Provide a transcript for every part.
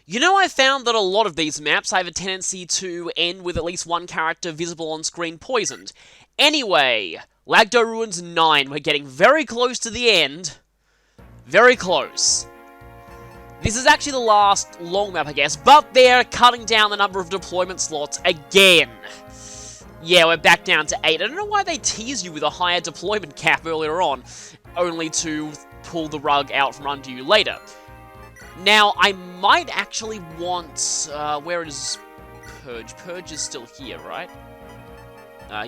You know, I found that a lot of these maps have a tendency to end with at least one character visible on screen poisoned. Anyway, Lagdou Ruins 9, we're getting very close to the end. Very close. This is actually the last long map, I guess, but they're cutting down the number of deployment slots again. Yeah, we're back down to 8. I don't know why they tease you with a higher deployment cap earlier on, only to pull the rug out from under you later. Now, I might actually want... where is Purge? Purge is still here, right?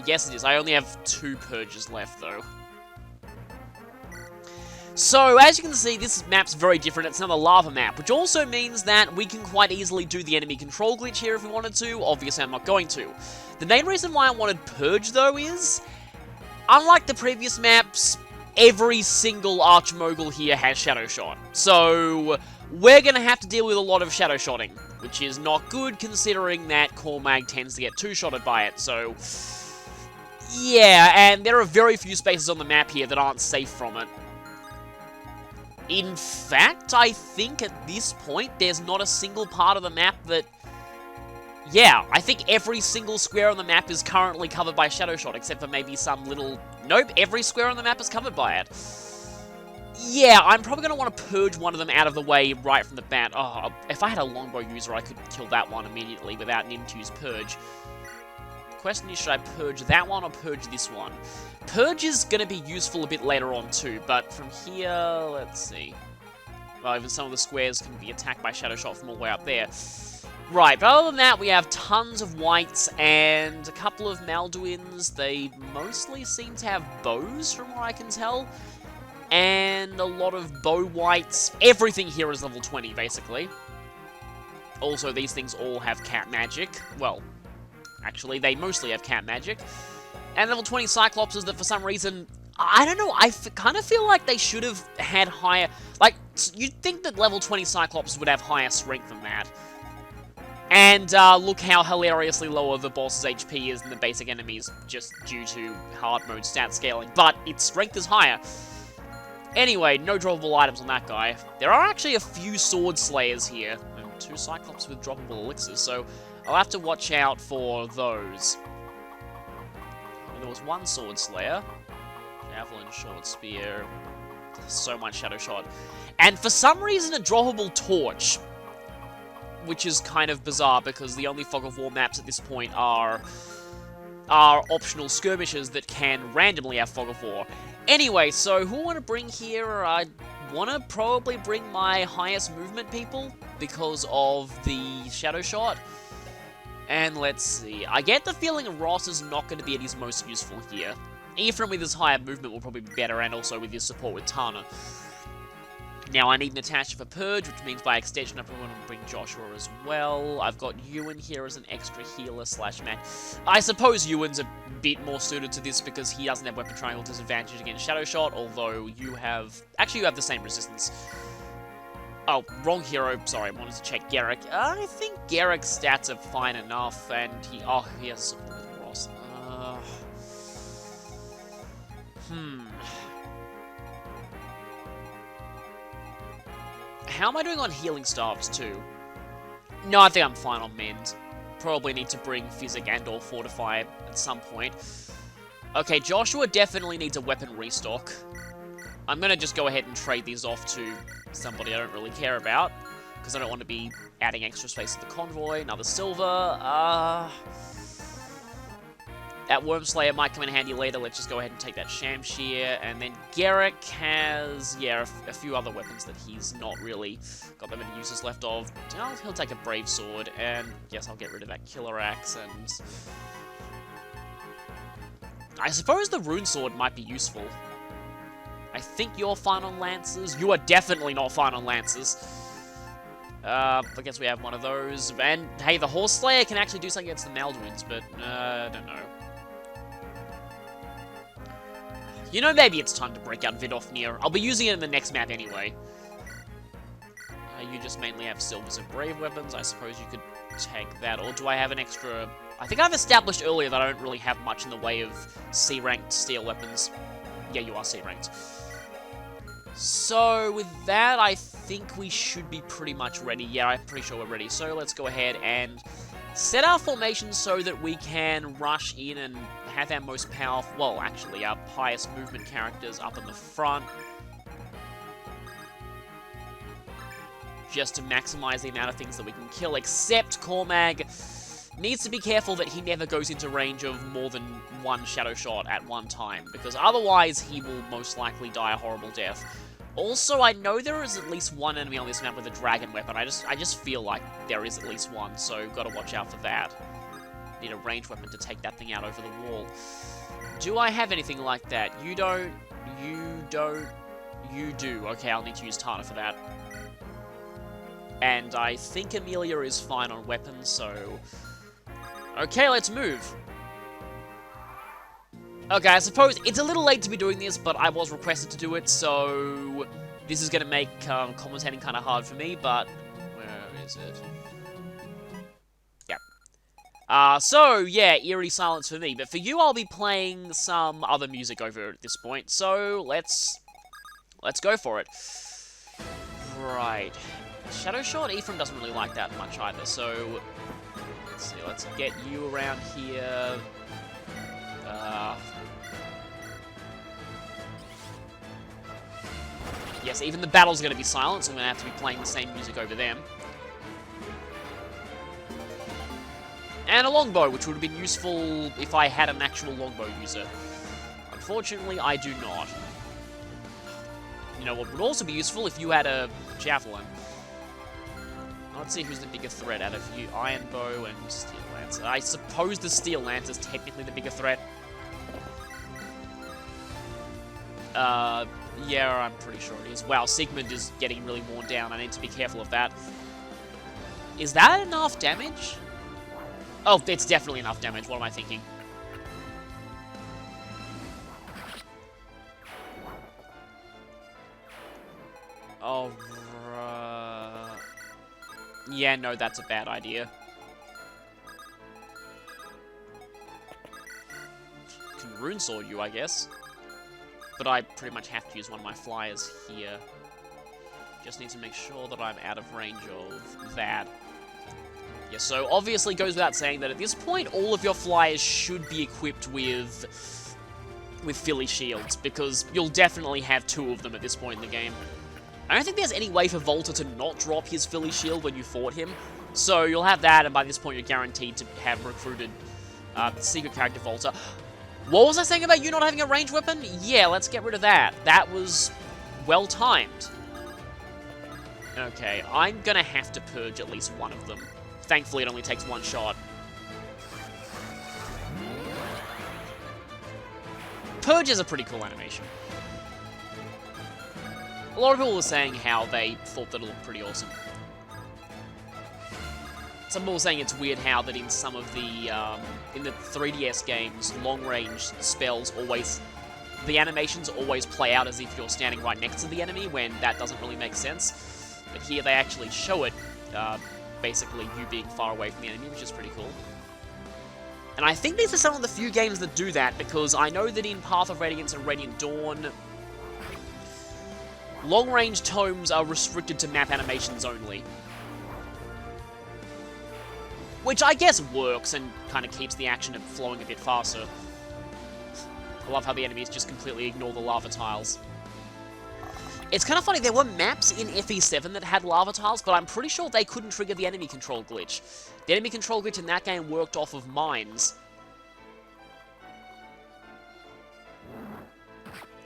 Yes, it is. I only have 2 Purges left, though. So, as you can see, this map's very different. It's another lava map, which also means that we can quite easily do the enemy control glitch here if we wanted to. Obviously, I'm not going to. The main reason why I wanted Purge, though, is... unlike the previous maps, every single Archmogul here has Shadow Shot. So, we're going to have to deal with a lot of Shadow Shotting, which is not good considering that Cormag tends to get 2-shotted by it, so... yeah, and there are very few spaces on the map here that aren't safe from it. In fact, I think at this point, there's not a single part of the map that... yeah, I think every single square on the map is currently covered by Shadow Shot, except for maybe some little... nope, every square on the map is covered by it. Yeah, I'm probably going to want to purge one of them out of the way right from the bat. Oh, if I had a longbow user, I could kill that one immediately without needing to use Purge. The question is, should I purge that one or purge this one? Purge is going to be useful a bit later on too, but from here, let's see. Well, even some of the squares can be attacked by Shadow Shot from all the way up there. Right, but other than that, we have tons of whites and a couple of Malduins. They mostly seem to have bows, from what I can tell. And a lot of bow whites. Everything here is level 20, basically. Also, these things all have cat magic. Well, actually, they mostly have cat magic. And level 20 Cyclopses that, for some reason, I don't know, I kind of feel like they should have had higher... like, you'd think that level 20 Cyclopses would have higher strength than that. And look how hilariously lower the boss's HP is than the basic enemies, just due to hard mode stat scaling. But its strength is higher. Anyway, no droppable items on that guy. There are actually a few Sword Slayers here, and 2 Cyclops with droppable elixirs, so I'll have to watch out for those. And there was 1 Sword Slayer. Javelin, Short Spear, so much Shadow Shot. And for some reason, a droppable Torch, which is kind of bizarre because the only Fog of War maps at this point are optional skirmishes that can randomly have Fog of War. Anyway, so who I want to bring here? I want to probably bring my highest movement people because of the Shadow Shot. And let's see. I get the feeling Ross is not going to be at his most useful here. Ephraim with his higher movement will probably be better, and also with his support with Tana. Now, I need an Natasha for Purge, which means by extension I probably want to bring Joshua as well. I've got Ewan here as an extra healer / man. I suppose Ewan's a bit more suited to this because he doesn't have Weapon Triangle disadvantage against Shadow Shot, although you have... actually, you have the same resistance. Oh, wrong hero. Sorry, I wanted to check Garrick. I think Garrick's stats are fine enough, and he... oh, he has support with Ross. How am I doing on healing staves, too? No, I think I'm fine on mend. Probably need to bring Physic and or Fortify at some point. Okay, Joshua definitely needs a weapon restock. I'm gonna just go ahead and trade these off to somebody I don't really care about, because I don't want to be adding extra space to the convoy. Another silver. That Wormslayer might come in handy later. Let's just go ahead and take that Shamshir. And then Garrick has, yeah, a few other weapons that he's not really got that many uses left of. He'll take a Brave Sword, and yes, I'll get rid of that Killer Axe, and... I suppose the Rune Sword might be useful. I think you're fine on Lancers. You are definitely not fine on Lancers. I guess we have one of those. And, hey, the Horse Slayer can actually do something against the Malduins, but, I don't know. You know, maybe it's time to break out Vidofnir. I'll be using it in the next map anyway. You just mainly have silvers and brave weapons. I suppose you could take that. Or do I have an extra... I think I've established earlier that I don't really have much in the way of C-ranked steel weapons. Yeah, you are C-ranked. So, with that, I think we should be pretty much ready. Yeah, I'm pretty sure we're ready. So, let's go ahead and set our formation so that we can rush in and have our most powerful, well, actually, our highest movement characters up in the front. Just to maximize the amount of things that we can kill, except Cormag needs to be careful that he never goes into range of more than one shadow shot at one time, because otherwise he will most likely die a horrible death. Also, I know there is at least one enemy on this map with a dragon weapon. I just feel like there is at least one, so gotta watch out for that. Need a ranged weapon to take that thing out over the wall. Do I have anything like that? You don't, you don't, you do. Okay, I'll need to use Tana for that. And I think Amelia is fine on weapons, so... Okay, let's move. Okay, I suppose it's a little late to be doing this, but I was requested to do it, so this is going to make commentating kind of hard for me, but where is it? Yeah. So, yeah, eerie silence for me, but for you I'll be playing some other music over at this point, so let's go for it. Right. Shadow Shot, Ephraim doesn't really like that much either, so let's see, let's get you around here. Yes, even the battle's going to be silent, so I'm going to have to be playing the same music over them. And a longbow, which would have been useful if I had an actual longbow user. Unfortunately, I do not. You know what would also be useful if you had a javelin. Let's see who's the bigger threat out of you. Iron Bow and Steel Lance. I suppose the Steel Lance is technically the bigger threat. Yeah, I'm pretty sure it is. Wow, Sigmund is getting really worn down. I need to be careful of that. Is that enough damage? Oh, it's definitely enough damage. What am I thinking? Oh, yeah, no, that's a bad idea. Can Rune Sword you, I guess. But I pretty much have to use one of my flyers here. Just need to make sure that I'm out of range of that. Yeah, so obviously it goes without saying that at this point, all of your flyers should be equipped with Philly shields, because you'll definitely have 2 of them at this point in the game. I don't think there's any way for Volta to not drop his Philly shield when you fought him. So you'll have that, and by this point you're guaranteed to have recruited secret character Volta. What was I saying about you not having a ranged weapon? Yeah, let's get rid of that. That was well-timed. Okay, I'm gonna have to purge at least one of them. Thankfully, it only takes 1 shot. Purge is a pretty cool animation. A lot of people were saying how they thought that it looked pretty awesome. Some people were saying it's weird how that in some of the, in the 3DS games, long-range spells always, the animations always play out as if you're standing right next to the enemy, when that doesn't really make sense. But here they actually show it, basically you being far away from the enemy, which is pretty cool. And I think these are some of the few games that do that, because I know that in Path of Radiance and Radiant Dawn, long-range tomes are restricted to map animations only. Which I guess works and kind of keeps the action flowing a bit faster. I love how the enemies just completely ignore the lava tiles. It's kind of funny, there were maps in FE7 that had lava tiles, but I'm pretty sure they couldn't trigger the enemy control glitch. The enemy control glitch in that game worked off of mines.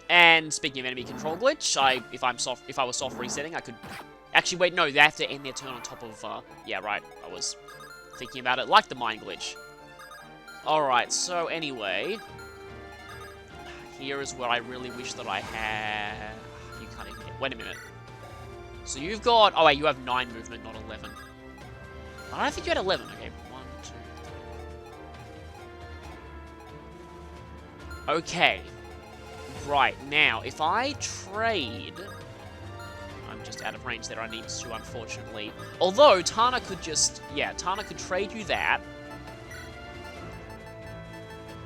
And speaking of enemy control glitch, if I was soft resetting, I could... Actually, wait, no, they have to end their turn on top of... yeah, right, I was thinking about it like the mine glitch. Alright, so anyway... Here is where I really wish that I had... You can't even get... Wait a minute. So you've got... Oh, wait, you have 9 movement, not 11. I don't think you had 11. Okay, 1, 2, 3... Okay. Right, now, if I trade... I'm just out of range there, I need to, unfortunately. Although, Tana could just... Yeah, Tana could trade you that.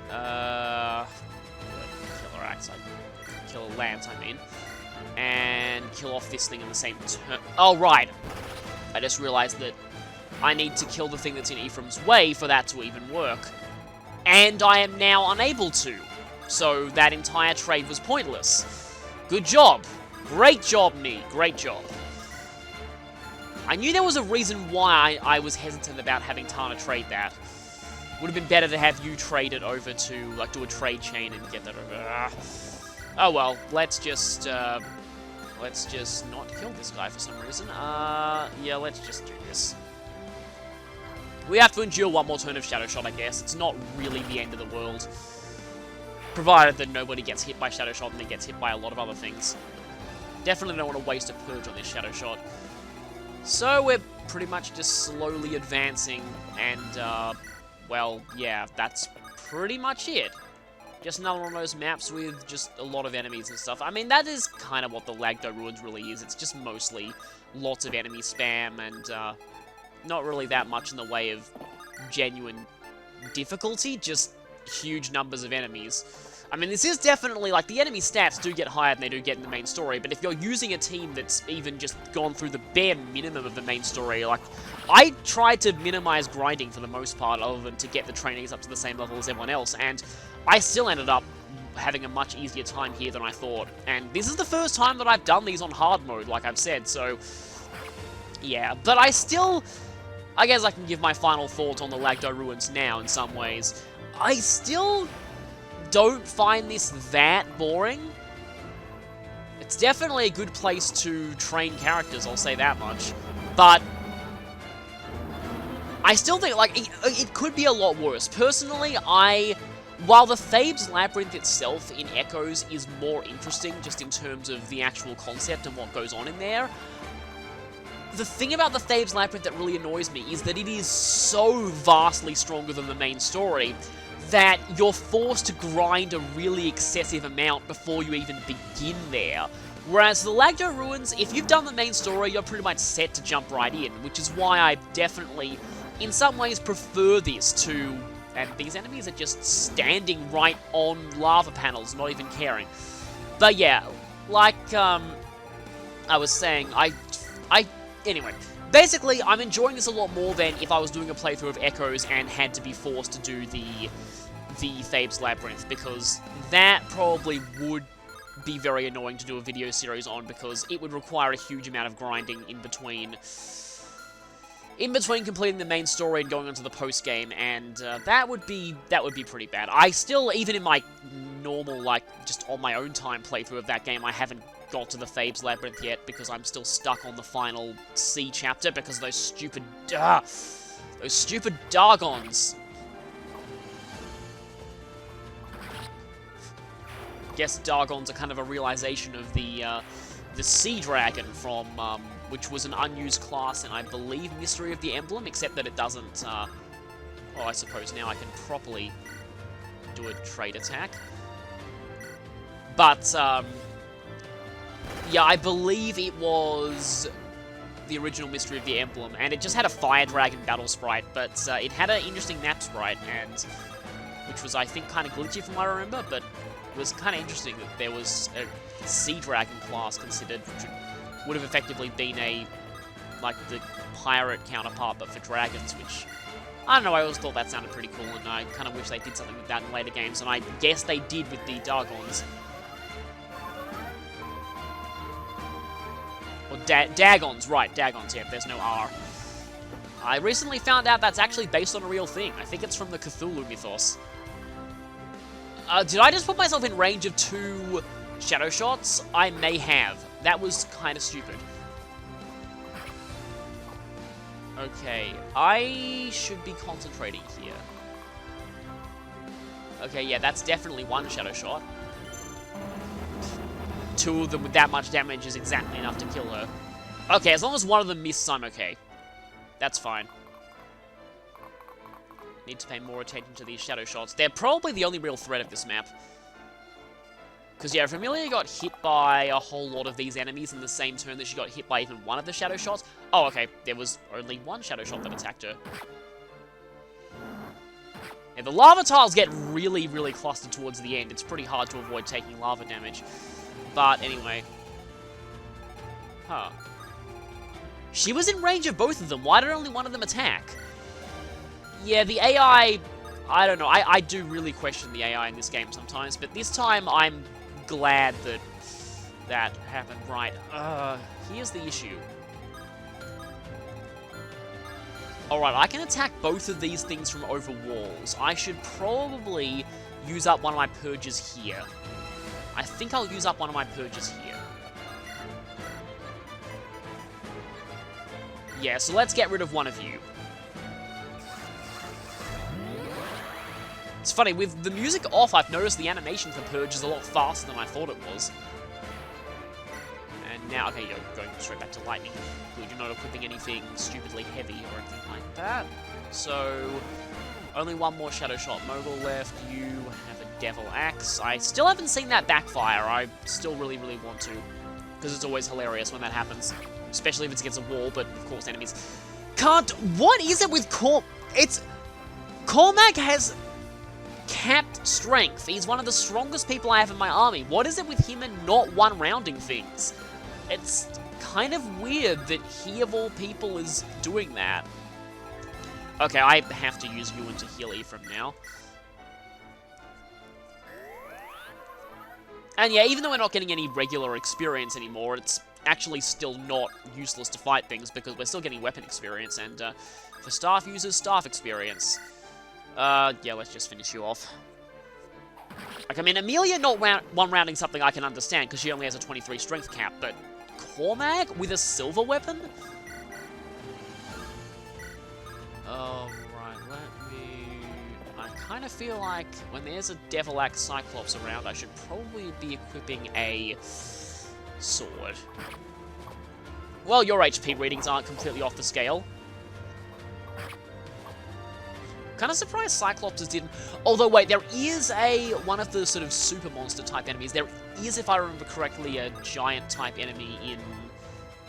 Killer Axe, Killer Lance, I mean. and kill off this thing in the same turn. Oh, right. I just realized that I need to kill the thing that's in Ephraim's way for that to even work. And I am now unable to. So that entire trade was pointless. Good job. Great job, me. Great job. I knew there was a reason why I was hesitant about having Tana trade that. Would have been better to have you trade it over to, like, do a trade chain and get that over. Oh well, let's just not kill this guy for some reason. Yeah, let's just do this. We have to endure one more turn of Shadow Shot, I guess. It's not really the end of the world. Provided that nobody gets hit by Shadow Shot and then gets hit by a lot of other things. Definitely don't want to waste a Purge on this Shadow Shot. So we're pretty much just slowly advancing, and, well, yeah, that's pretty much it. Just another one of those maps with just a lot of enemies and stuff. I mean, that is kind of what the Lagdou Ruins really is. It's just mostly lots of enemy spam and, not really that much in the way of genuine difficulty, just huge numbers of enemies. I mean, this is definitely, like, the enemy stats do get higher than they do get in the main story, but if you're using a team that's even just gone through the bare minimum of the main story, like, I tried to minimize grinding for the most part, other than to get the trainees up to the same level as everyone else, and I still ended up having a much easier time here than I thought. And this is the first time that I've done these on hard mode, like I've said, so yeah. But I guess I can give my final thoughts on the Lagdou Ruins now in some ways. I still don't find this that boring. It's definitely a good place to train characters, I'll say that much. But I still think, like, it could be a lot worse. Personally, while the Thebes Labyrinth itself in Echoes is more interesting, just in terms of the actual concept and what goes on in there, the thing about the Thebes Labyrinth that really annoys me is that it is so vastly stronger than the main story that you're forced to grind a really excessive amount before you even begin there. Whereas the Lagdou Ruins, if you've done the main story, you're pretty much set to jump right in, which is why I definitely, in some ways, prefer this to... And these enemies are just standing right on lava panels, not even caring. But yeah, like, I was saying, anyway, basically, I'm enjoying this a lot more than if I was doing a playthrough of Echoes and had to be forced to do the Thebes Labyrinth, because that probably would be very annoying to do a video series on, because it would require a huge amount of grinding in between completing the main story and going on to the post-game, and that would be pretty bad. I still, even in my normal, like, just on my own time playthrough of that game, I haven't got to the Thebes Labyrinth yet, because I'm still stuck on the final C chapter, because of those stupid Dargons. Guess Dargons are kind of a realization of the Sea Dragon from, which was an unused class in, I believe, Mystery of the Emblem, except that it doesn't, well, I suppose now I can properly do a trade attack. But, yeah, I believe it was the original Mystery of the Emblem, and it just had a Fire Dragon battle sprite, but it had an interesting map sprite, and which was, I think, kind of glitchy from what I remember, but it was kind of interesting that there was a Sea Dragon class considered, which would have effectively been like, the pirate counterpart, but for dragons, which, I don't know, I always thought that sounded pretty cool, and I kind of wish they did something with that in later games, and I guess they did with the Dargons. Or Dagons, right, Dagons, yeah, there's no R. I recently found out that's actually based on a real thing. I think it's from the Cthulhu mythos. Did I just put myself in range of 2 Shadow Shots? I may have. That was kind of stupid. Okay, I should be concentrating here. Okay, yeah, that's definitely 1 Shadow Shot. 2 of them with that much damage is exactly enough to kill her. Okay, as long as 1 of them misses, I'm okay. That's fine. Need to pay more attention to these Shadow Shots. They're probably the only real threat of this map. Because, yeah, if Amelia got hit by a whole lot of these enemies in the same turn that she got hit by even 1 of the Shadow Shots... Oh, okay, there was only 1 Shadow Shot that attacked her. Yeah, the lava tiles get really, really clustered towards the end. It's pretty hard to avoid taking lava damage. But, anyway. Huh. She was in range of both of them. Why did only one of them attack? Yeah, the AI... I don't know. I do really question the AI in this game sometimes, but this time I'm glad that that happened. Right. Here's the issue. Alright, I can attack both of these things from over walls. I should probably use up one of my purges here. I think I'll use up one of my purges here. Yeah, so let's get rid of one of you. It's funny, with the music off, I've noticed the animation for Purge is a lot faster than I thought it was. And now, okay, you're going straight back to lightning. Good, you're not equipping anything stupidly heavy or anything like that. So, only one more Shadow Shot Mogul left. You have a Devil Axe. I still haven't seen that backfire. I still really, really want to. Because it's always hilarious when that happens. Especially if it's against a wall, but of course enemies can't... What is it with Cormac has capped strength. He's one of the strongest people I have in my army. What is it with him and not one-rounding things? It's kind of weird that he, of all people, is doing that. Okay, I have to use Ewan to heal Ephraim now. And yeah, even though we're not getting any regular experience anymore, it's actually still not useless to fight things because we're still getting weapon experience and for staff users, staff experience. Yeah, let's just finish you off. Like, I mean, Amelia not one-rounding something I can understand because she only has a 23 strength cap, but Cormac with a silver weapon? Oh, right, let me... I kind of feel like when there's a Devil Axe Cyclops around, I should probably be equipping a sword. Well, your HP readings aren't completely off the scale. Kind of surprised Cyclopses didn't... Although, wait, there is one of the sort of super monster type enemies. There is, if I remember correctly, a giant type enemy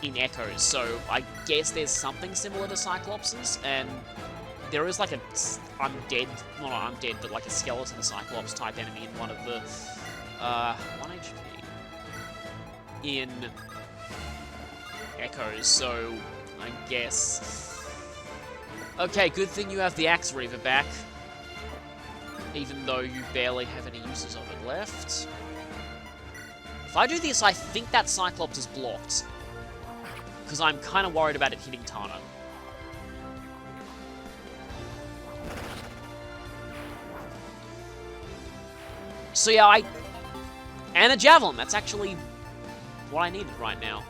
in Echoes. So I guess there's something similar to Cyclopses, and there is like a undead, well, not undead, but like a skeleton Cyclops type enemy in one of the 1 HP in Echoes. So I guess. Okay, good thing you have the Axe Reaver back, even though you barely have any uses of it left. If I do this, I think that Cyclops is blocked, because I'm kind of worried about it hitting Tana. So yeah, and a Javelin, that's actually what I needed right now.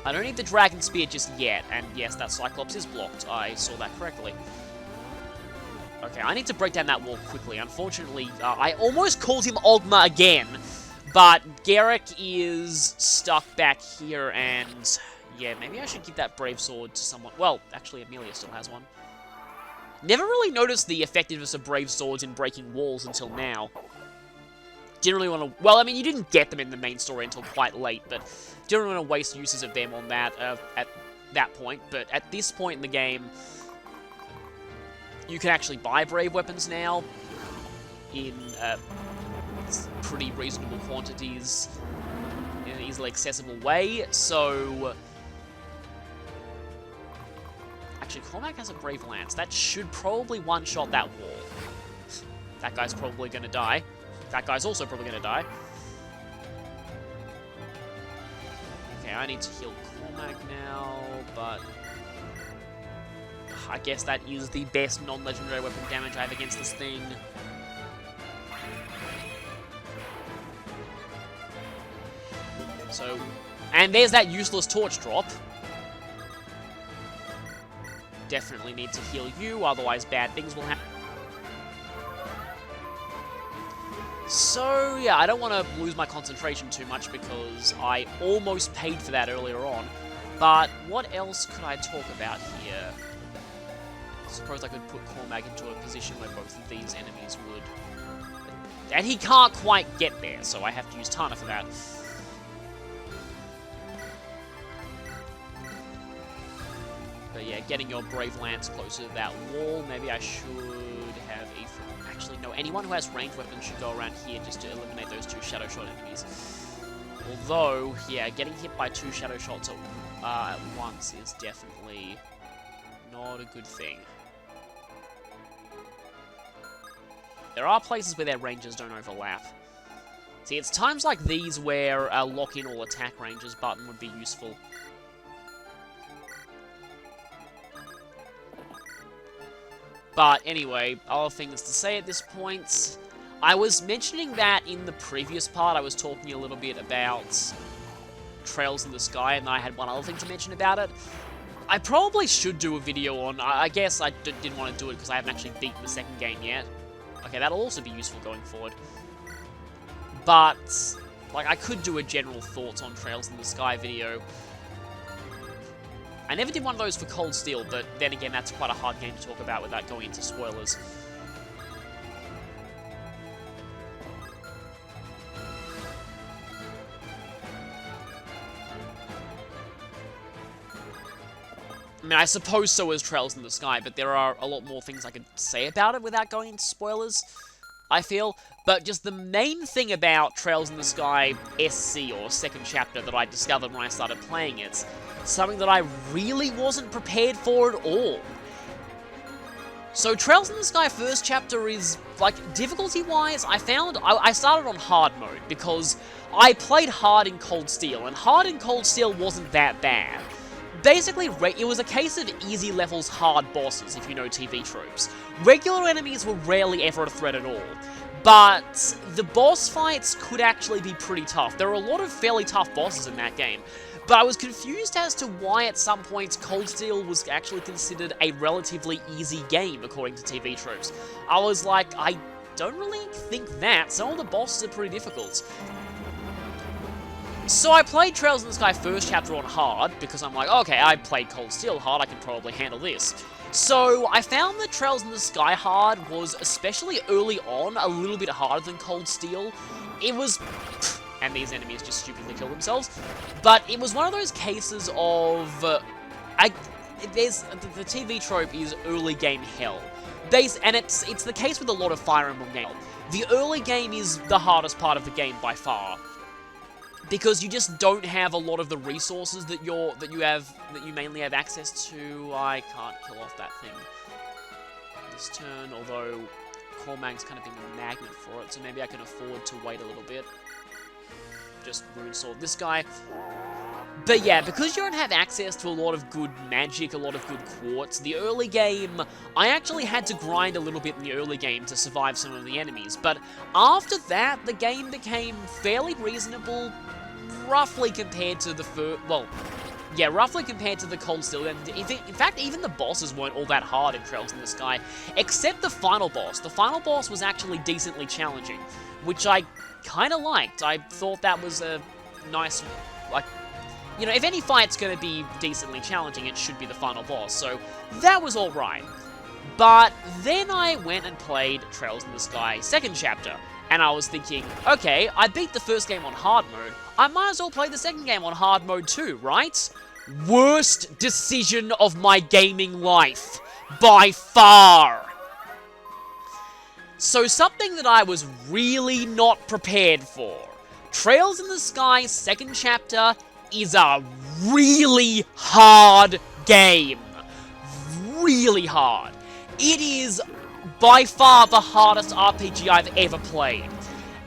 I don't need the Dragon Spear just yet, and yes, that Cyclops is blocked. I saw that correctly. Okay, I need to break down that wall quickly. Unfortunately, I almost called him Ogma again, but Garrick is stuck back here, and yeah, maybe I should give that Brave Sword to someone. Well, actually, Amelia still has one. Never really noticed the effectiveness of Brave Swords in breaking walls until now. Didn't really want to... Well, I mean, you didn't get them in the main story until quite late, but didn't want to waste uses of them on that at that point. But at this point in the game, you can actually buy Brave weapons now in pretty reasonable quantities in an easily accessible way. So... Actually, Cormac has a Brave Lance. That should probably one-shot that wall. That guy's probably going to die. That guy's also probably going to die. Okay, I need to heal Cormac now, but... I guess that is the best non-legendary weapon damage I have against this thing. So... And there's that useless torch drop. Definitely need to heal you, otherwise bad things will happen. So, yeah, I don't want to lose my concentration too much because I almost paid for that earlier on. But what else could I talk about here? I suppose I could put Cormac into a position where both of these enemies would... And he can't quite get there, so I have to use Tana for that. But yeah, getting your Brave Lance closer to that wall, maybe I should have Ephraim. Actually, no, anyone who has ranged weapons should go around here just to eliminate those two Shadow Shot enemies. Although, yeah, getting hit by 2 shadow shots at once is definitely not a good thing. There are places where their ranges don't overlap. See, it's times like these where a lock-in all attack ranges button would be useful. But anyway, other things to say at this point. I was mentioning that in the previous part, I was talking a little bit about Trails in the Sky, and I had one other thing to mention about it. I probably should do a video on... I guess I didn't want to do it because I haven't actually beaten the second game yet. Okay, that'll also be useful going forward. But, like, I could do a general thoughts on Trails in the Sky video. I never did one of those for Cold Steel, but then again, that's quite a hard game to talk about without going into spoilers. I mean, I suppose so is Trails in the Sky, but there are a lot more things I could say about it without going into spoilers, I feel. But just the main thing about Trails in the Sky SC, or second chapter, that I discovered when I started playing it, something that I really wasn't prepared for at all. So Trails in the Sky first chapter is, like, difficulty-wise, I found, I started on hard mode, because I played hard in Cold Steel, and hard in Cold Steel wasn't that bad. Basically, it was a case of easy levels hard bosses, if you know TV tropes. Regular enemies were rarely ever a threat at all, but the boss fights could actually be pretty tough. There are a lot of fairly tough bosses in that game, but I was confused as to why at some points Cold Steel was actually considered a relatively easy game, according to TV tropes. I was like, I don't really think that. Some of the bosses are pretty difficult. So I played Trails in the Sky first chapter on hard, because I'm like, okay, I played Cold Steel hard, I can probably handle this. So I found that Trails in the Sky hard was, especially early on, a little bit harder than Cold Steel. It was... and these enemies just stupidly kill themselves. But it was one of those cases of... the TV trope is early game hell. And it's the case with a lot of Fire Emblem games. The early game is the hardest part of the game by far, because you just don't have a lot of the resources that you mainly have access to. I can't kill off that thing this turn, although Cormag's kind of being a magnet for it, so maybe I can afford to wait a little bit. Just Rune Sword this guy. But yeah, because you don't have access to a lot of good magic, a lot of good quartz, the early game, I actually had to grind a little bit in the early game to survive some of the enemies. But after that, the game became fairly reasonable, roughly compared to the roughly compared to the Cold Steel. And in fact, even the bosses weren't all that hard in Trails in the Sky, except the final boss. The final boss was actually decently challenging, which I kind of liked. I thought that was a nice, like, you know, if any fight's going to be decently challenging, it should be the final boss, so that was alright. But then I went and played Trails in the Sky second chapter, and I was thinking, okay, I beat the first game on hard mode, I might as well play the second game on hard mode too, right? Worst decision of my gaming life, by far. So something that I was really not prepared for. Trails in the Sky second chapter is a really hard game. Really hard. It is by far the hardest RPG I've ever played.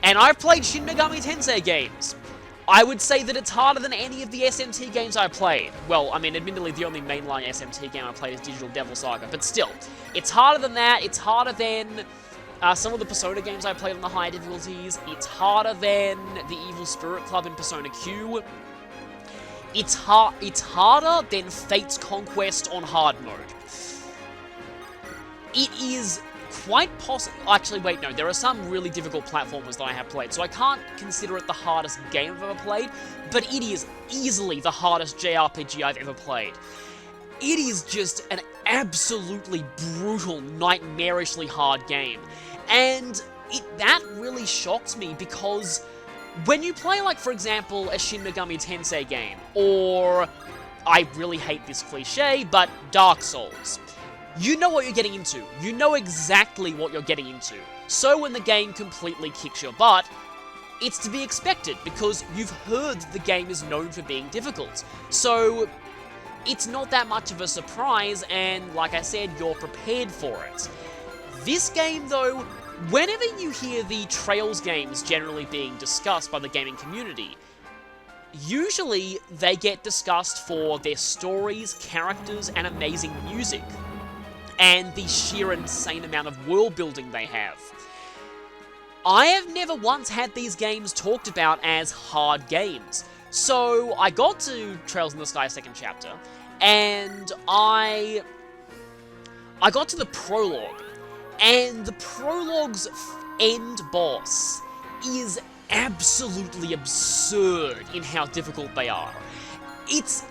And I've played Shin Megami Tensei games. I would say that it's harder than any of the SMT games I played. Well, I mean, admittedly, the only mainline SMT game I played is Digital Devil Saga, but still, it's harder than that. It's harder than some of the Persona games I played on the high difficulties. It's harder than the Evil Spirit Club in Persona Q. It's harder than Fate's Conquest on hard mode. It is quite possible... Actually, wait, no. There are some really difficult platformers that I have played, so I can't consider it the hardest game I've ever played, but it is easily the hardest JRPG I've ever played. It is just an absolutely brutal, nightmarishly hard game. And that really shocked me, because when you play, like, for example, a Shin Megami Tensei game, or, I really hate this cliche, but Dark Souls, you know what you're getting into. You know exactly what you're getting into. So when the game completely kicks your butt, it's to be expected, because you've heard the game is known for being difficult. So, it's not that much of a surprise, and like I said, you're prepared for it. This game, though, whenever you hear the Trails games generally being discussed by the gaming community, usually they get discussed for their stories, characters, and amazing music, and the sheer insane amount of world building they have. I have never once had these games talked about as hard games. So I got to Trails in the Sky 2nd chapter, and I got to the prologue, and the prologue's end boss is absolutely absurd in how difficult they are. It's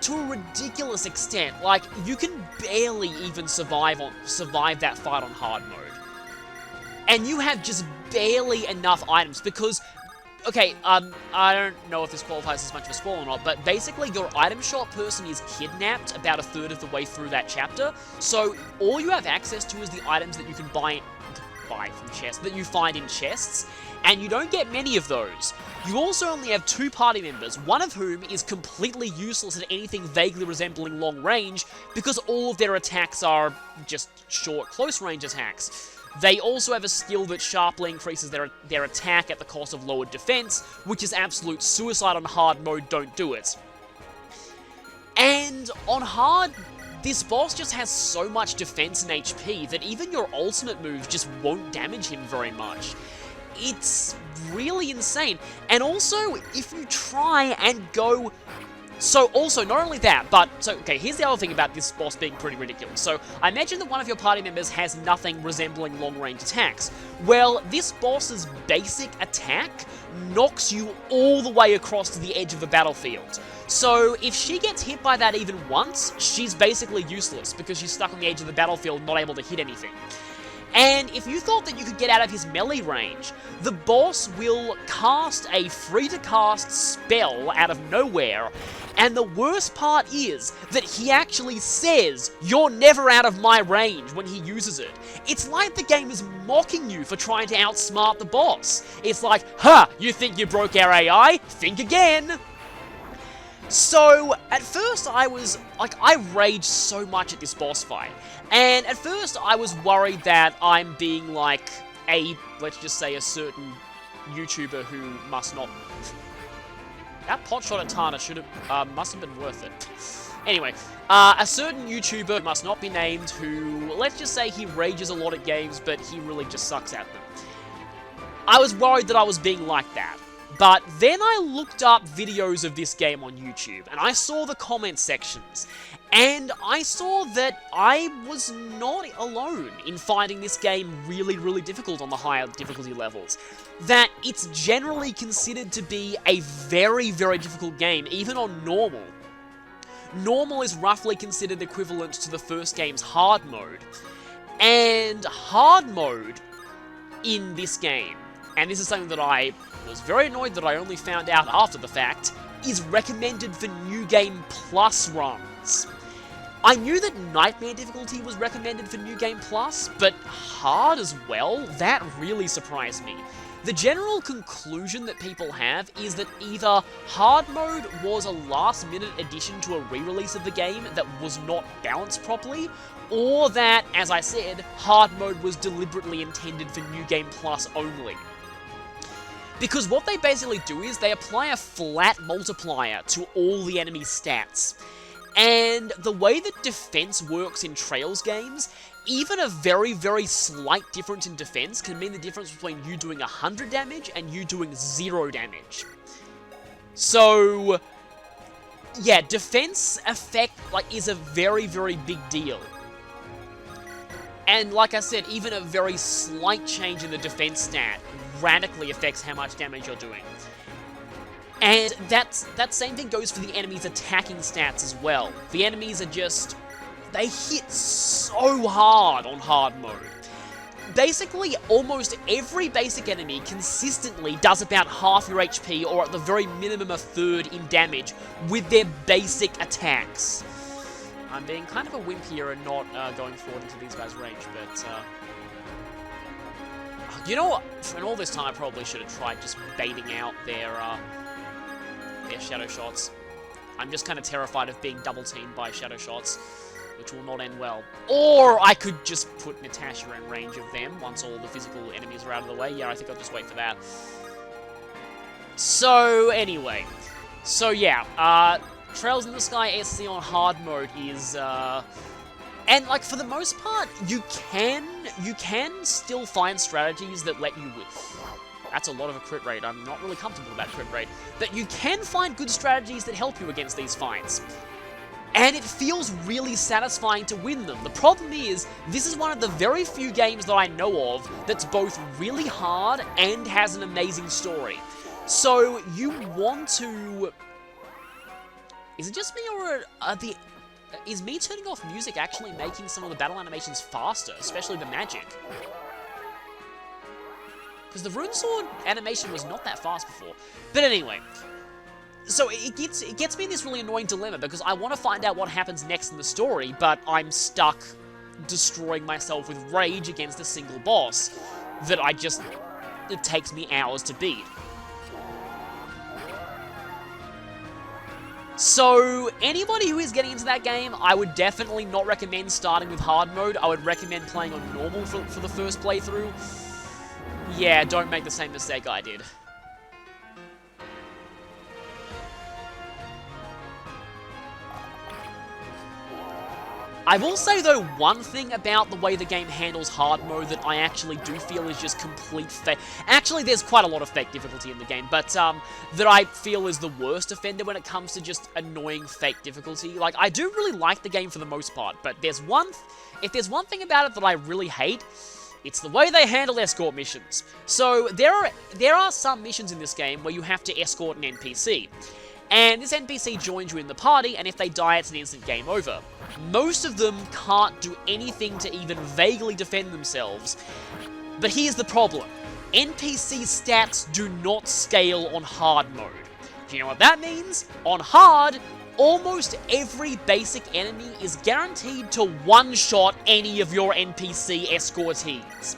to a ridiculous extent. Like, you can barely even survive that fight on hard mode. And you have just barely enough items, because, okay, I don't know if this qualifies as much of a spoiler or not, but basically your item shop person is kidnapped about a third of the way through that chapter, so all you have access to is the items that you can buy from chests, that you find in chests, and you don't get many of those. You also only have 2 party members, one of whom is completely useless at anything vaguely resembling long range, because all of their attacks are just short, close range attacks. They also have a skill that sharply increases their attack at the cost of lowered defense, which is absolute suicide on hard mode, don't do it. And on hard, this boss just has so much defense and HP that even your ultimate moves just won't damage him very much. It's really insane. And also, if you try and go... So, also, not only that, but... So, okay, here's the other thing about this boss being pretty ridiculous. So, I mentioned that one of your party members has nothing resembling long-range attacks. Well, this boss's basic attack knocks you all the way across to the edge of the battlefield. So, if she gets hit by that even once, she's basically useless, because she's stuck on the edge of the battlefield, not able to hit anything. And if you thought that you could get out of his melee range, the boss will cast a free-to-cast spell out of nowhere, and the worst part is that he actually says, "You're never out of my range," when he uses it. It's like the game is mocking you for trying to outsmart the boss. It's like, "Ha! You think you broke our AI? Think again!" So, at first I raged so much at this boss fight, and at first I was worried that I'm being like let's just say a certain YouTuber who must not... That pot shot at Tana must have been worth it. Anyway, a certain YouTuber must not be named who, let's just say he rages a lot at games, but he really just sucks at them. I was worried that I was being like that. But then I looked up videos of this game on YouTube, and I saw the comment sections, and I saw that I was not alone in finding this game really, really difficult on the higher difficulty levels. That it's generally considered to be a very, very difficult game, even on normal. Normal is roughly considered equivalent to the first game's hard mode. And hard mode in this game, and this is something that I was very annoyed that I only found out after the fact, is recommended for New Game Plus runs. I knew that Nightmare difficulty was recommended for New Game Plus, but hard as well? That really surprised me. The general conclusion that people have is that either hard mode was a last-minute addition to a re-release of the game that was not balanced properly, or that, as I said, hard mode was deliberately intended for New Game Plus only. Because what they basically do is they apply a flat multiplier to all the enemy stats. And the way that defense works in Trails games, even a very, very slight difference in defense can mean the difference between you doing 100 damage and you doing 0 damage. So, yeah, defense effect is a very, very big deal. And like I said, even a very slight change in the defense stat radically affects how much damage you're doing. And that same thing goes for the enemies' attacking stats as well. The enemies are just... they hit so hard on hard mode. Basically, almost every basic enemy consistently does about half your HP, or at the very minimum a third in damage, with their basic attacks. I'm being kind of a wimp here and not going forward into these guys' range, but... You know what? In all this time, I probably should have tried just baiting out their shadow shots. I'm just kind of terrified of being double-teamed by shadow shots, which will not end well. Or I could just put Natasha in range of them once all the physical enemies are out of the way. Yeah, I think I'll just wait for that. So, anyway. So, yeah. Trails in the Sky SC on hard mode is, and, like, for the most part, you can still find strategies that let you win. That's a lot of a crit rate. I'm not really comfortable with that crit rate. But you can find good strategies that help you against these fights. And it feels really satisfying to win them. The problem is, this is one of the very few games that I know of that's both really hard and has an amazing story. So, you want to... Is it just me, or is me turning off music actually making some of the battle animations faster, especially the magic? Because the Rune Sword animation was not that fast before. But anyway, so it gets me in this really annoying dilemma, because I want to find out what happens next in the story, but I'm stuck destroying myself with rage against a single boss that it takes me hours to beat. So, anybody who is getting into that game, I would definitely not recommend starting with hard mode. I would recommend playing on normal for the first playthrough. Yeah, don't make the same mistake I did. I will say, though, one thing about the way the game handles hard mode that I actually do feel is just complete fake. Actually, there's quite a lot of fake difficulty in the game, but that I feel is the worst offender when it comes to just annoying fake difficulty. Like, I do really like the game for the most part, but if there's one thing about it that I really hate, it's the way they handle escort missions. So, there are some missions in this game where you have to escort an NPC. And this NPC joins you in the party, and if they die, it's an instant game over. Most of them can't do anything to even vaguely defend themselves. But here's the problem. NPC stats do not scale on hard mode. Do you know what that means? On hard, almost every basic enemy is guaranteed to one-shot any of your NPC escortees.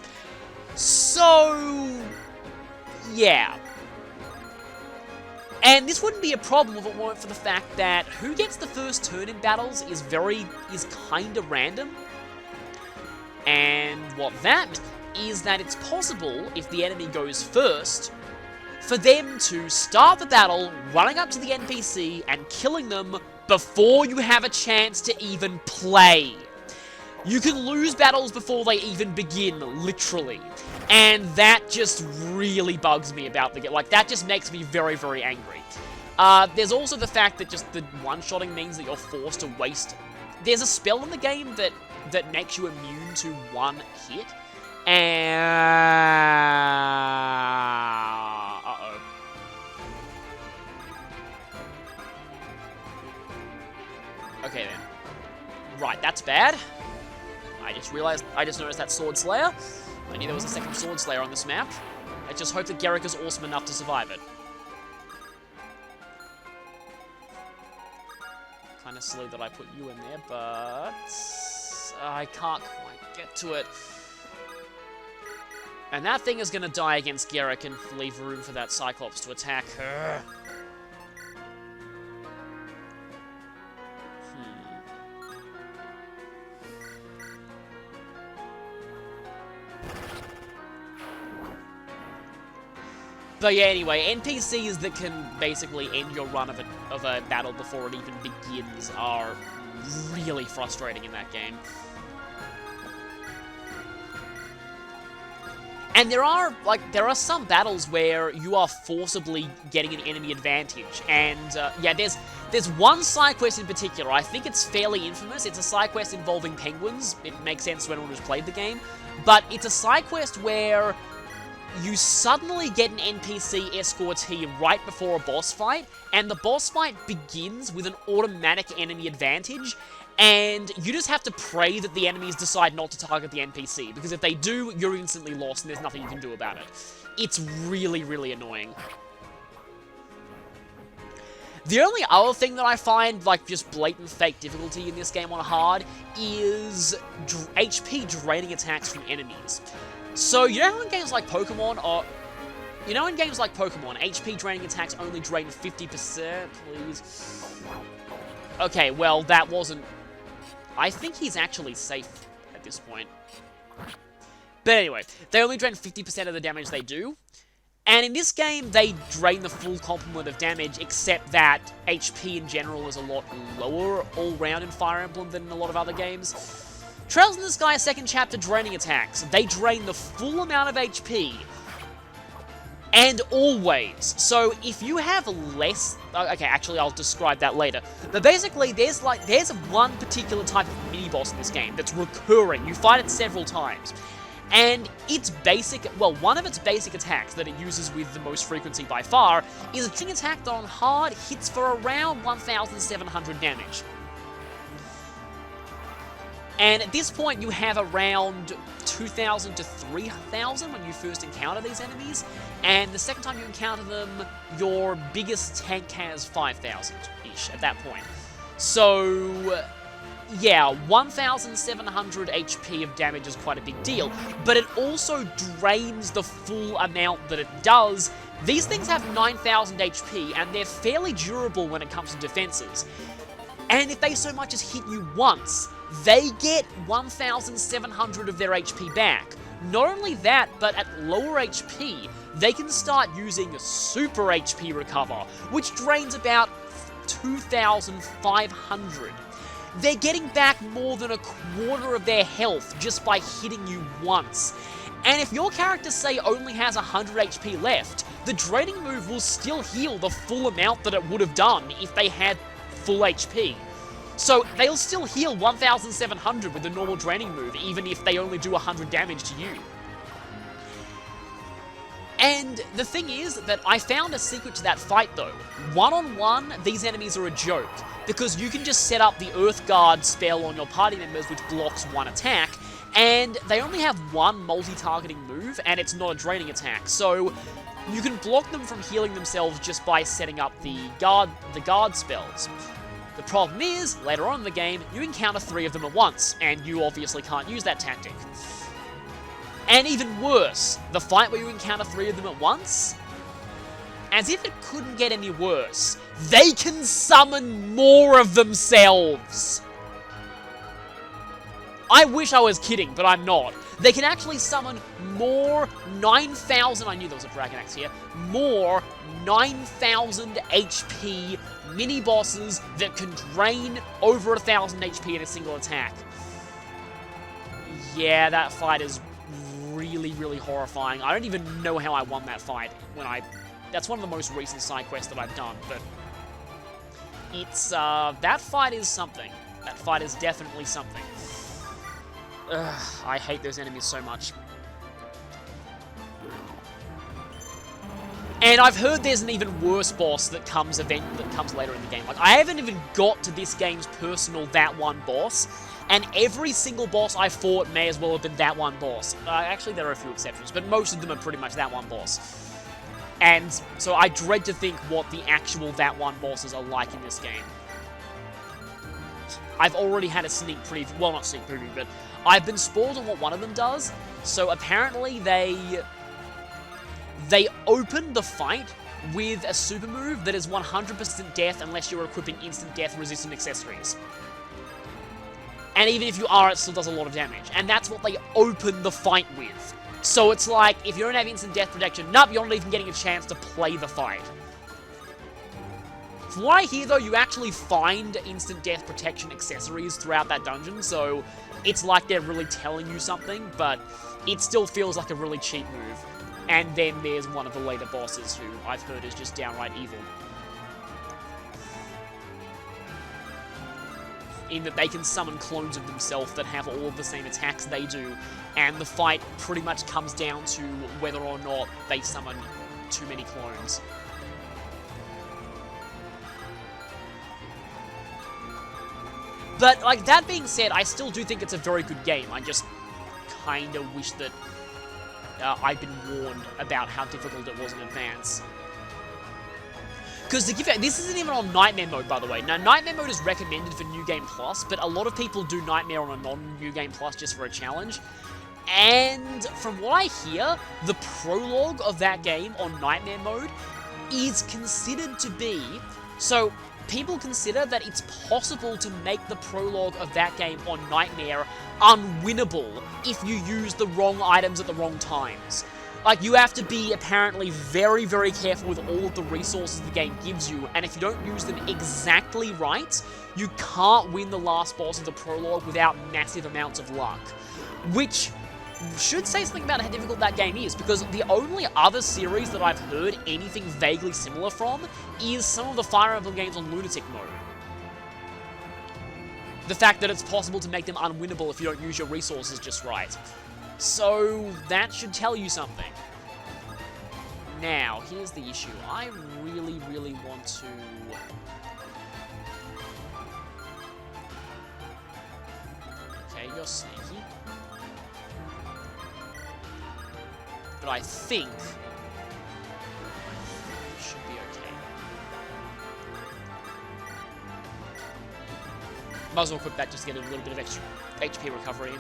So... yeah. And this wouldn't be a problem if it weren't for the fact that who gets the first turn in battles is kinda random. And what that is that it's possible, if the enemy goes first, for them to start the battle running up to the NPC and killing them before you have a chance to even play. You can lose battles before they even begin, literally. And that just really bugs me about the game. Like, that just makes me very, very angry. There's also the fact that just the one-shotting means that you're forced to waste... There's a spell in the game that makes you immune to one hit. And... uh-oh. Okay, then. Right, that's bad. I just noticed that Sword Slayer. I knew there was a second Sword Slayer on this map. I just hope that Garrick is awesome enough to survive it. Kinda silly that I put you in there, but... I can't quite get to it. And that thing is gonna die against Garrick and leave room for that Cyclops to attack her. But yeah, anyway, NPCs that can basically end your run of a battle before it even begins are really frustrating in that game. And there are some battles where you are forcibly getting an enemy advantage. And, yeah, there's one side quest in particular. I think it's fairly infamous. It's a side quest involving penguins. It makes sense to anyone who's played the game. But it's a side quest where you suddenly get an NPC escortee right before a boss fight, and the boss fight begins with an automatic enemy advantage, and you just have to pray that the enemies decide not to target the NPC, because if they do, you're instantly lost and there's nothing you can do about it. It's really, really annoying. The only other thing that I find, like, just blatant fake difficulty in this game on hard is HP draining attacks from enemies. So, you know how in games like Pokemon, HP draining attacks only drain 50%, please? Okay, well, that wasn't... I think he's actually safe at this point. But anyway, they only drain 50% of the damage they do. And in this game, they drain the full complement of damage, except that HP in general is a lot lower all-round in Fire Emblem than in a lot of other games. Trails in the Sky second chapter draining attacks. They drain the full amount of HP. And always. So if you have less... Okay, actually, I'll describe that later. But basically, there's one particular type of mini-boss in this game that's recurring. You fight it several times. And its basic, well, one of its basic attacks that it uses with the most frequency by far is a thing attack on hard hits for around 1,700 damage. And at this point, you have around 2,000 to 3,000 when you first encounter these enemies, and the second time you encounter them, your biggest tank has 5,000-ish at that point. So... yeah, 1,700 HP of damage is quite a big deal, but it also drains the full amount that it does. These things have 9,000 HP, and they're fairly durable when it comes to defenses. And if they so much as hit you once, they get 1,700 of their HP back. Not only that, but at lower HP, they can start using Super HP Recover, which drains about 2,500. They're getting back more than a quarter of their health just by hitting you once. And if your character, say, only has 100 HP left, the draining move will still heal the full amount that it would have done if they had full HP. So they'll still heal 1,700 with the normal draining move, even if they only do 100 damage to you. And the thing is that I found a secret to that fight, though. One-on-one, these enemies are a joke, because you can just set up the Earth Guard spell on your party members, which blocks one attack, and they only have one multi-targeting move, and it's not a draining attack, so you can block them from healing themselves just by setting up the guard spells. The problem is, later on in the game, you encounter 3 of them at once, and you obviously can't use that tactic. And even worse, the fight where you encounter 3 of them at once, as if it couldn't get any worse, they can summon more of themselves! I wish I was kidding, but I'm not. They can actually summon more 9,000, I knew there was a Dragon Axe here, more 9,000 HP mini-bosses that can drain over 1,000 HP in a single attack. Yeah, that fight is really, really horrifying. I don't even know how I won that fight that's one of the most recent side quests that I've done, but it's, that fight is something. That fight is definitely something. Ugh, I hate those enemies so much. And I've heard there's an even worse boss that comes later in the game. Like, I haven't even got to this game's personal that one boss, and every single boss I fought may as well have been that one boss. Actually, there are a few exceptions, but most of them are pretty much that one boss. And so I dread to think what the actual that one bosses are like in this game. I've already had a sneak preview, well, not sneak preview, but I've been spoiled on what one of them does. So apparently they open the fight with a super move that is 100% death unless you're equipping instant death resistant accessories. And even if you are, it still does a lot of damage. And that's what they open the fight with. So it's like, if you don't have instant death protection, nope, you're not even getting a chance to play the fight. From what I hear, though, you actually find instant death protection accessories throughout that dungeon, so it's like they're really telling you something, but it still feels like a really cheap move. And then there's one of the later bosses who I've heard is just downright evil. In that they can summon clones of themselves that have all of the same attacks they do, and the fight pretty much comes down to whether or not they summon too many clones. But, like, that being said, I still do think it's a very good game. I just kinda wish that I'd been warned about how difficult it was in advance. Because to give you, this isn't even on Nightmare Mode, by the way. Now, Nightmare Mode is recommended for New Game Plus, but a lot of people do Nightmare on a non-New Game Plus just for a challenge. And from what I hear, the prologue of that game on Nightmare mode is considered to be... So, people consider that it's possible to make the prologue of that game on Nightmare unwinnable if you use the wrong items at the wrong times. Like, you have to be apparently very, very careful with all of the resources the game gives you, and if you don't use them exactly right, you can't win the last boss of the prologue without massive amounts of luck. Which should say something about how difficult that game is, because the only other series that I've heard anything vaguely similar from is some of the Fire Emblem games on Lunatic mode. The fact that it's possible to make them unwinnable if you don't use your resources just right. So, that should tell you something. Now, here's the issue. I really, really want to... Okay, you're sneaky. But I think it should be okay. Might as well equip that just to get a little bit of extra HP recovery in.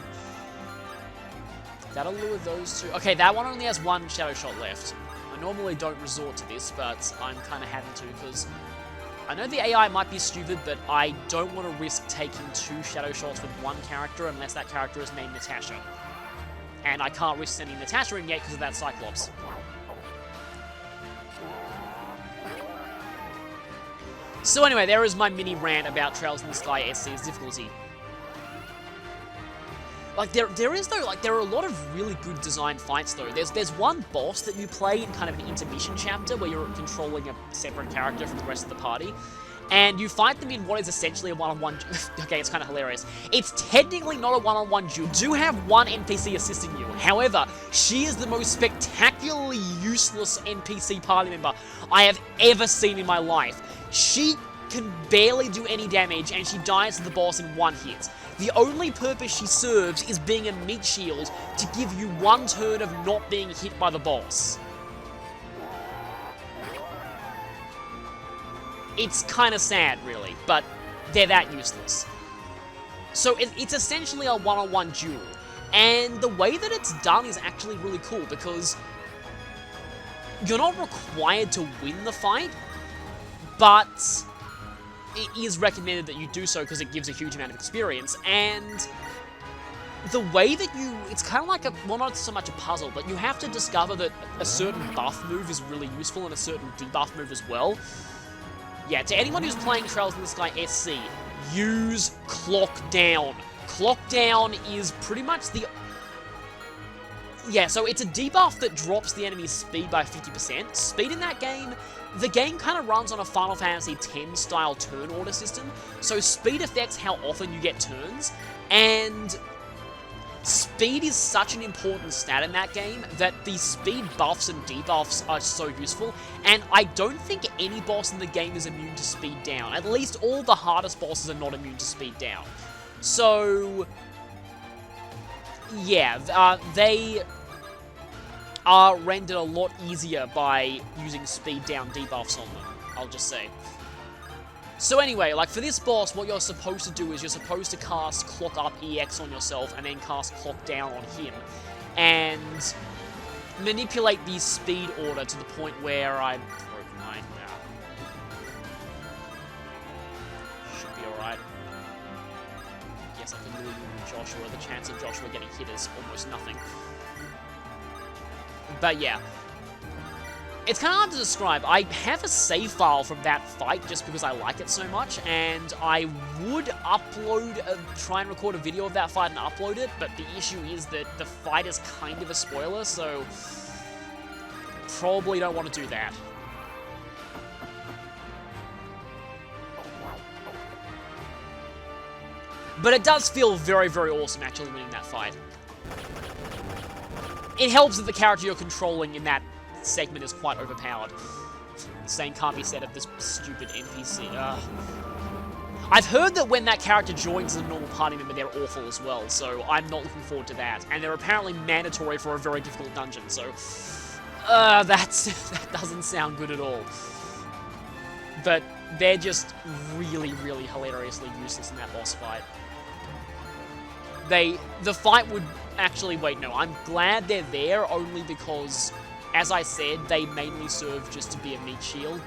That'll lure those two. Okay, that one only has one Shadow Shot left. I normally don't resort to this, but I'm kind of having to because I know the AI might be stupid, but I don't want to risk taking 2 Shadow Shots with one character unless that character is named Natasha. And I can't risk sending Natasha in yet because of that Cyclops. So anyway, there is my mini rant about Trails in the Sky SC's difficulty. Like, there are a lot of really good designed fights, though. There's one boss that you play in kind of an intermission chapter where you're controlling a separate character from the rest of the party. And you fight them in what is essentially a one-on-one... Okay, it's kind of hilarious. It's technically not a one-on-one duel. You do have one NPC assisting you. However, she is the most spectacularly useless NPC party member I have ever seen in my life. She can barely do any damage, and she dies to the boss in one hit. The only purpose she serves is being a meat shield to give you one turn of not being hit by the boss. It's kind of sad, really, but they're that useless. So it's essentially a one-on-one duel, and the way that it's done is actually really cool, because you're not required to win the fight, but it is recommended that you do so because it gives a huge amount of experience, and the way that it's kind of like well, not so much a puzzle, but you have to discover that a certain buff move is really useful and a certain debuff move as well. Yeah, to anyone who's playing Trails in the Sky SC, use Clock Down. Clock Down is pretty much the... Yeah, so it's a debuff that drops the enemy's speed by 50%. Speed in that game, the game kind of runs on a Final Fantasy X style turn order system, so speed affects how often you get turns, and speed is such an important stat in that game that the speed buffs and debuffs are so useful, and I don't think any boss in the game is immune to speed down. At least all the hardest bosses are not immune to speed down. So, yeah, they are rendered a lot easier by using speed down debuffs on them, I'll just say. So anyway, like for this boss, what you're supposed to do is you're supposed to cast Clock Up EX on yourself and then cast Clock Down on him. And manipulate the speed order to the point where I broke mine. Should be alright. Yes, I can lure you Joshua. The chance of Joshua getting hit is almost nothing. But yeah. It's kind of hard to describe. I have a save file from that fight just because I like it so much, and I would try and record a video of that fight and upload it, but the issue is that the fight is kind of a spoiler, so probably don't want to do that. But it does feel very, very awesome actually winning that fight. It helps that the character you're controlling in that segment is quite overpowered. The same can't be said of this stupid NPC. I've heard that when that character joins a normal party member, they're awful as well, so I'm not looking forward to that. And they're apparently mandatory for a very difficult dungeon, so that doesn't sound good at all. But they're just really, really hilariously useless in that boss fight. The fight would Actually, wait, no. I'm glad they're there only because, as I said, they mainly serve just to be a meat shield.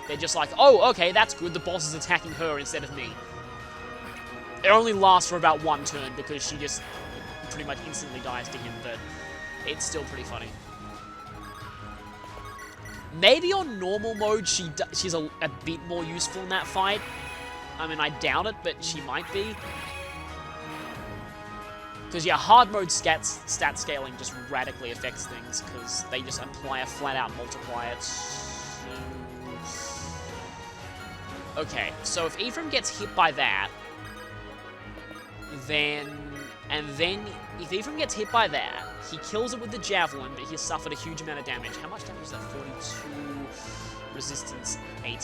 They're just like, oh, okay, that's good. The boss is attacking her instead of me. It only lasts for about one turn because she just pretty much instantly dies to him, but it's still pretty funny. Maybe on normal mode, she's a bit more useful in that fight. I mean, I doubt it, but she might be. Because, yeah, hard mode stat scaling just radically affects things, because they just apply a flat-out multiplier to... Okay, so if Ephraim gets hit by that, then... And then, if Ephraim gets hit by that, he kills it with the javelin, but he's suffered a huge amount of damage. How much damage is that? 42, resistance 18.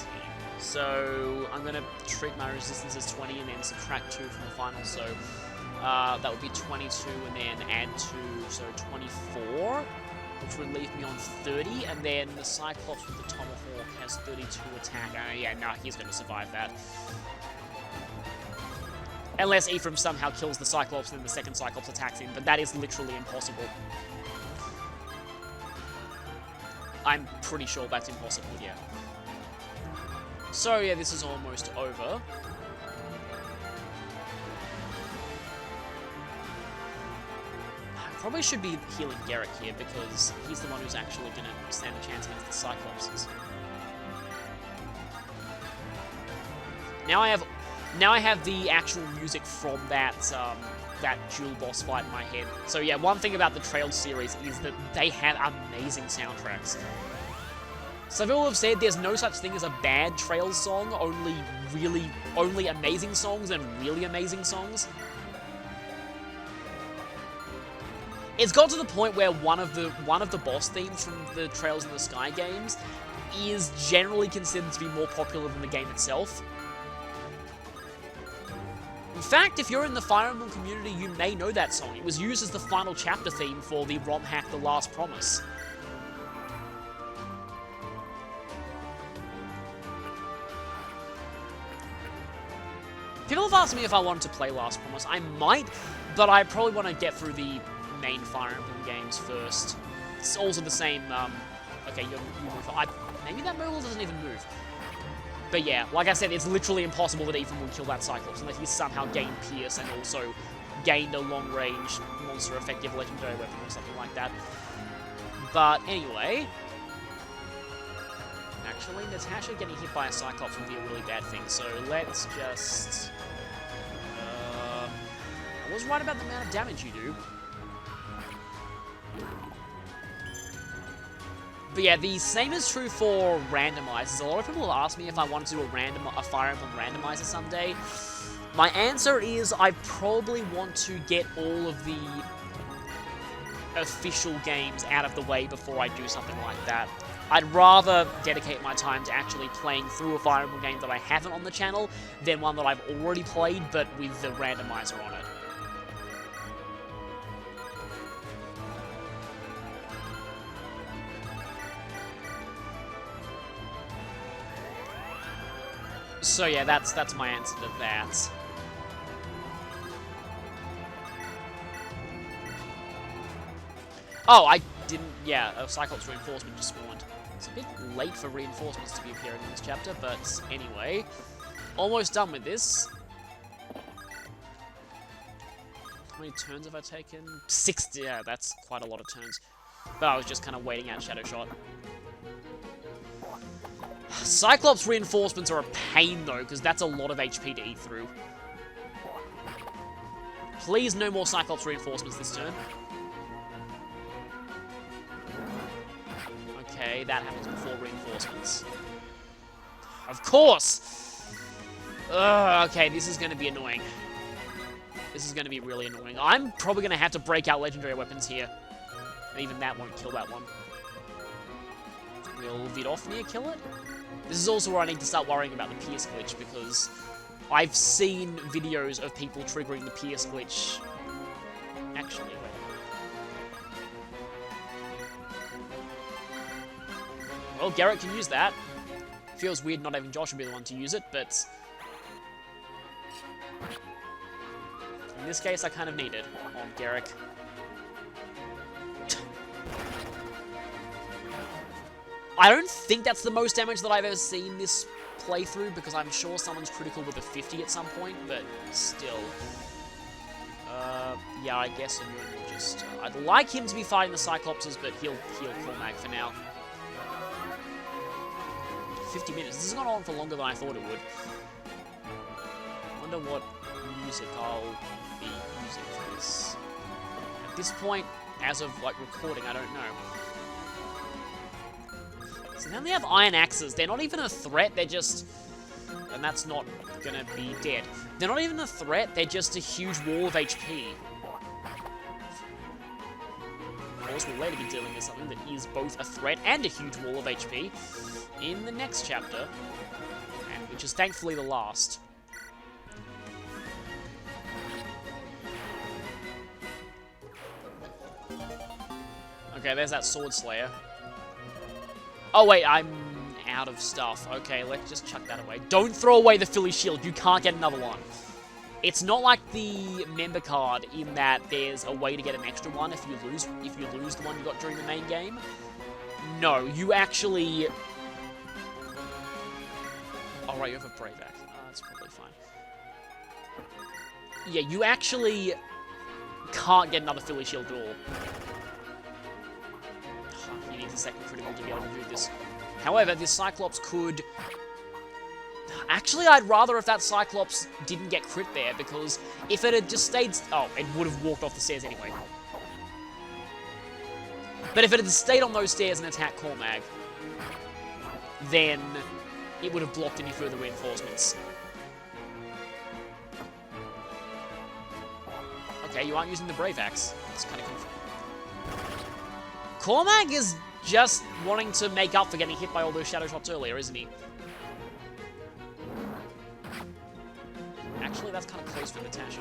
So, I'm going to treat my resistance as 20 and then subtract 2 from the final, so... that would be 22 and then add 2, so 24, which would leave me on 30, and then the Cyclops with the Tomahawk has 32 attack. Yeah, no, he's going to survive that. Unless Ephraim somehow kills the Cyclops and then the second Cyclops attacks him, but that is literally impossible. I'm pretty sure that's impossible, yeah. So, yeah, this is almost over. Probably should be healing Garrick here, because he's the one who's actually going to stand a chance against the Cyclopses. Now I have the actual music from that dual boss fight in my head. So yeah, one thing about the Trails series is that they have amazing soundtracks. Some people have said there's no such thing as a bad Trails song, only amazing songs and really amazing songs. It's got to the point where one of the boss themes from the Trails in the Sky games is generally considered to be more popular than the game itself. In fact, if you're in the Fire Emblem community, you may know that song. It was used as the final chapter theme for the ROM hack The Last Promise. People have asked me if I wanted to play Last Promise. I might, but I probably want to get through the main Fire Emblem games first. It's also the same, okay, you move. Maybe that Moogle doesn't even move. But yeah, like I said, it's literally impossible that Ephraim would kill that Cyclops unless he somehow gained Pierce and also gained a long-range, monster-effective legendary weapon or something like that. But anyway... Actually, Natasha getting hit by a Cyclops would be a really bad thing, so let's just... I was right about the amount of damage you do. But yeah, the same is true for randomizers. A lot of people have asked me if I want to do a Fire Emblem randomizer someday. My answer is I probably want to get all of the official games out of the way before I do something like that. I'd rather dedicate my time to actually playing through a Fire Emblem game that I haven't on the channel than one that I've already played but with the randomizer on it. So yeah, that's my answer to that. Oh, I didn't... Yeah, a Cyclops reinforcement just spawned. It's a bit late for reinforcements to be appearing in this chapter, but anyway. Almost done with this. How many turns have I taken? 60. Yeah, that's quite a lot of turns. But I was just kind of waiting out Shadow Shot. Cyclops reinforcements are a pain, though, because that's a lot of HP to eat through. Please, no more Cyclops reinforcements this turn. Okay, that happens before reinforcements. Of course! Ugh, okay, this is going to be annoying. This is going to be really annoying. I'm probably going to have to break out legendary weapons here. And even that won't kill that one. Will Vidofnir kill it? This is also where I need to start worrying about the Pierce glitch, because I've seen videos of people triggering the Pierce glitch. Actually, wait. Well, Garrett can use that. Feels weird not having Josh be the one to use it, but... In this case, I kind of need it. On Garrick. I don't think that's the most damage that I've ever seen this playthrough, because I'm sure someone's critical with a 50 at some point, but still. Yeah, I guess Immune will just... I'd like him to be fighting the Cyclopses, but he'll heal Cormac for now. 50 minutes. This has gone on for longer than I thought it would. I wonder what music I'll be using for this. At this point, as of, like, recording, I don't know. So now they have iron axes. They're not even a threat, they're just... And that's not gonna be dead. They're not even a threat, they're just a huge wall of HP. Of course, we'll later be dealing with something that is both a threat and a huge wall of HP in the next chapter, and which is thankfully the last. Okay, there's that Sword Slayer. Oh wait, I'm out of stuff. Okay, let's just chuck that away. Don't throw away the Philly Shield, you can't get another one. It's not like the member card in that there's a way to get an extra one if you lose the one you got during the main game. No, you actually... Oh right, you have a Brave Axe. That's probably fine. Yeah, you actually can't get another Philly Shield at all. He needs a second critical to be able to do this. However, this Cyclops could... Actually, I'd rather if that Cyclops didn't get crit there, because if it had just stayed... Oh, it would have walked off the stairs anyway. But if it had stayed on those stairs and attacked Cormag, then it would have blocked any further reinforcements. Okay, you aren't using the Brave Axe. It's kind of confusing. Cormag is just wanting to make up for getting hit by all those shadow shots earlier, isn't he? Actually, that's kind of close for Natasha.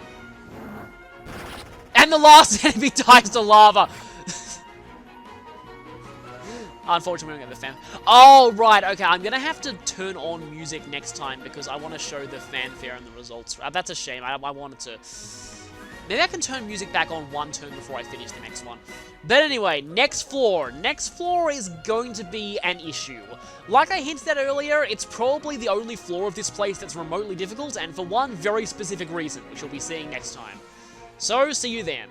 And the last enemy dies to lava! Unfortunately, we don't get the fan... Oh, right, okay, I'm gonna have to turn on music next time because I want to show the fanfare and the results. That's a shame, I wanted to... Maybe I can turn music back on one turn before I finish the next one. But anyway, next floor. Next floor is going to be an issue. Like I hinted at earlier, it's probably the only floor of this place that's remotely difficult, and for one very specific reason, which you'll be seeing next time. So, see you then.